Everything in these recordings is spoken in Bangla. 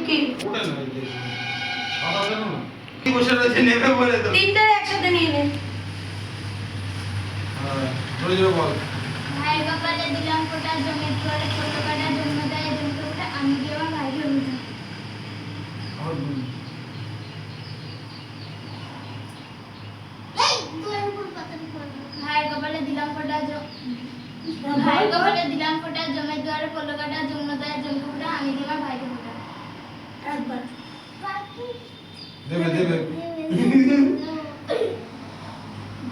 কি ওটা না এই সাদা কেন কি বসে রয়েছে নেবে বলে তো তিনটা একসাথে নিয়ে নে হ্যাঁ বলে যাও বল ভাই কপালে দিলাম ফোঁটা জমি দুয়ারে পড়লো কাটা জন্ম দেয় জমকে ফোঁটা আমি দিয়ে আমার ভাইকে বুঝা আর ভাই কপালে দিলাম ফোঁটা ভাই কপালে দিলাম ফোঁটা জমি দুয়ারে পড়লো কাটা জন্ম দেয় জমকে ফোঁটা আমি দিয়ে আমার ভাইকে বুঝা একবার দেবে দেবে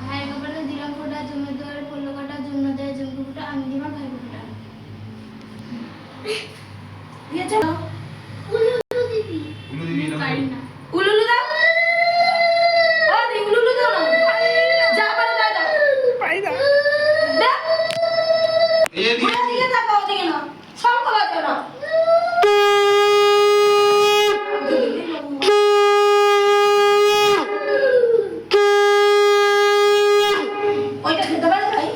ভাই কপালে দিলাম ফোঁটা জমি দুয়ারে পড়লো কাটা জন্ম দেয় জমকে ফোঁটা আমি দিয়ে আমার ভাইকে বুঝা দিয়েছো উলু দিবি উলু দিবি না পারি না উলুলু দাও ও দি উলুলু দাও না যা পারো যা দাও পাই না দাও এই দি ওরা দিকে তাকাও দিকে না শঙ্খ বাজো না ওইটা খেতে পারে ভাই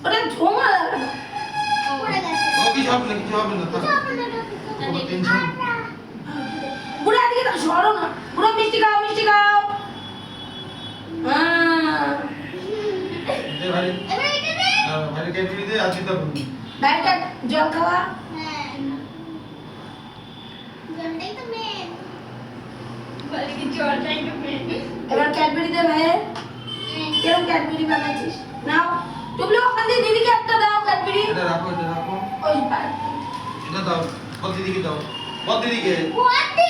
ওটা ঝোমা লাগে না পড়ে গেছে ও কিছু হবে না থাক কোনো টেনশন বুড়া দিকে তো সরো না বুড়ো মিষ্টি খাও হ্যাঁ দে ভাই এবার এটা দে ভাই ক্যাডবেরি দে আছি তো ব্যাগটা জল খাওয়া হ্যাঁ জলটাই তো মেন বলে কি জলটাই তো মেন এবার ক্যাডবেরি দে ভাইয়ের কিরম ক্যাডবেরি বানাইছিস নাও টুবলু ওখান দিয়ে দিদিকে একটা দাও ক্যাডবেরি এটা রাখো ওই পার এটা দাও বল দিদিকে দাও বল দিদিকে কোয়াতে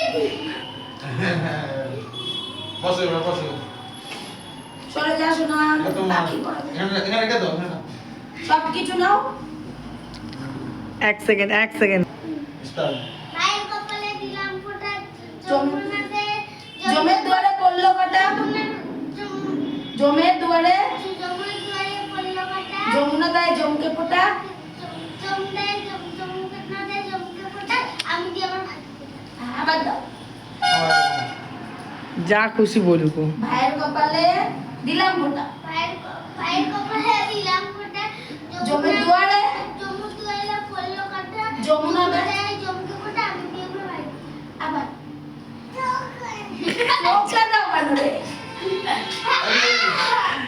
বসো এবার বসো সরে যা শোনা এটা তোমার বাকি করা যাবে। এখানে রেখে দাও এখানে সব কিছু নাও এক সেকেন্ড স্টার্ট ভাইয়ের কপালে দিলাম ফোঁটা জম- যমুনাতে জমের দুয়ারে পড়লো কাটা জমের দুয়ারে যমুনার দুয়ারে পড়লো কাটা যমুনা দেয় জমকে ফোটা জমকে না দেয় জমকে ফোঁটা আমি দিয়ে আমার ভাইকে ফোঁটা আবার দাও যা খুশি বলুক ও। ভাইয়ের কপালে দিলাম ফোটা ভাইয়ের কপালে দিলাম ফোঁটা জমের দুয়ারে জমুর দুয়ারে পড়লো কাটা যমুনা দেয় জমকে ফোঁটা আমি দিয়ে আমার ভাইকে আবার চোখটা দাও কেন রে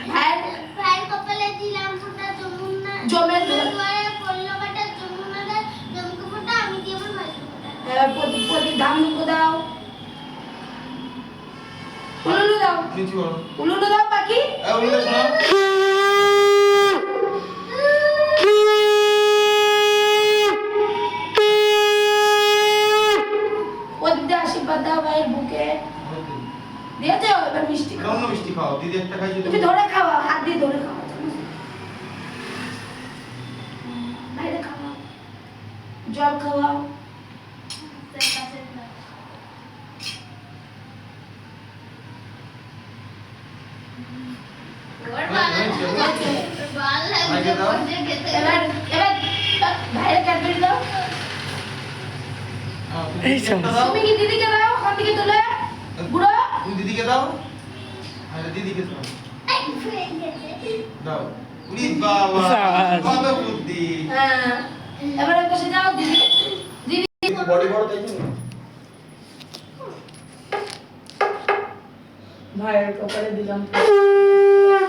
ভাইয়ের ভাইয়ের কপালে দিলাম ফোঁটা যমুনা জমের দুয়ারে দুয়ারে পড়লো কাটা যমুনা দেয় জমকে ফোঁটা আমি দিয়ে আমার ভাইকে ফোঁটা প্রতি ধামলুকো দাও উলুলু দাও নিচে বলো উলুলু দাও বাকি এই বলে শোনো ওদিকে আশীর্বাদ দাও ভাইয়ের বুকে দিয়েছে এবার মিষ্টি খাও অন্য মিষ্টি খাও দিদি একটা খাই যদি তুমি ধরে খাওয়া হাত দিয়ে ধরে খাওয়া বাইরে খাওয়াও জল খাওয়াও এবার ভাইয়ের ক্যাডবেরি দাও এই সব। তুমি কি দিদিকে দাও ওখান থেকে তুলে বুড়ো তুমি দিদিকে দাও আরে দিদিকে দাও দাও উনি বাবা সাবাস। কত বুদ্ধি হ্যাঁ এবার ওই পাশে যাও দিদি দিদি বডি বড় তাই না ভাইয়ের কপালে দিলাম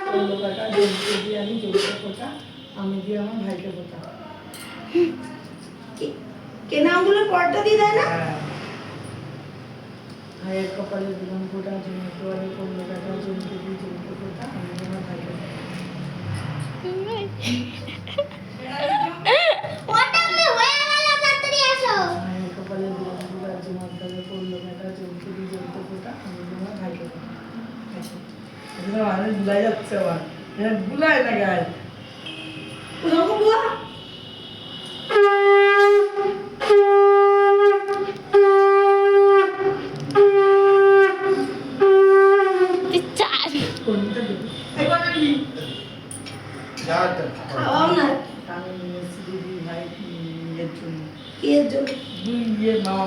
পড়লো কাটা জমকে দিয়ে আমি জমকে ফোটা আমি দিয়ে আমার ভাইকে ফোটা কেনাগুলো পরটা দিয়ে দেয় না ভাইয়ের কপালে দিলাম ফোটা জমে দুয়ারে পড়লো কাটা জমকে দিয়ে জমকে ফোটা আমি দিয়ে আমার ভাইকে ফোটা ভাইয়ের কপালে দিলাম ফোটা জমে দুয়ারে পড়লো কাটা জমকে দিয়ে জমকে ফোটা আমি দিয়ে আমার ভাইকে ফোটা মানুষ ভুলাই যাচ্ছে আবার ভুলাই না গায়ে ওরকম বুয়া কোনটা দেবো যাটা খাওয়াও না আমি নিয়েছি দিদি ভাই এর জন্য কি এর জন্য দুই ইয়ে মাও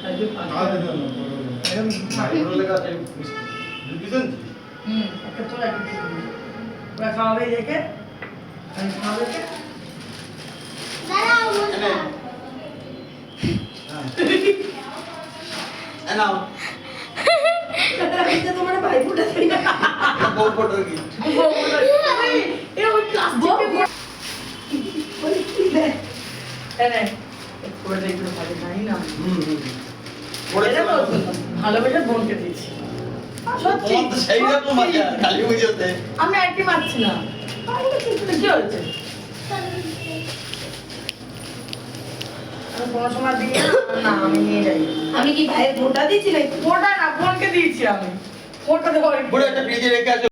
আজ খাওয়া দিতে না বড় লেখা আছে মিষ্টি বুঝছেন একটা তোরা একটা দিবি ওরা খাওয়াবে রেখে আমি খাওয়াবে দাঁড়াও এনে হ্যাঁ নাও আমি তো তোমার ভাই ফোটা দিই না বউ ফটো কি এ ওই প্লাস্টিকের বলি কি দেখ এনে করে দেখলো ভালো নাই না পড়ে এটা বলতো ভালোবেসে বোনকে দিয়েছি সত্যি তোমার তো সেই রকম আছে কালী পুজোতে আমি আর কি মারছি না পাগলের চিন্তা কি হয়েছে আমি কোনো সময় দিই না আমি নিয়ে যাই আমি কি ভাইয়ের ফোটা দিয়েছি নাকি ফোটা না বোনকে দিয়েছি আমি ফোটা দেবো পুরো একটা ফ্রিজে রেখে আসো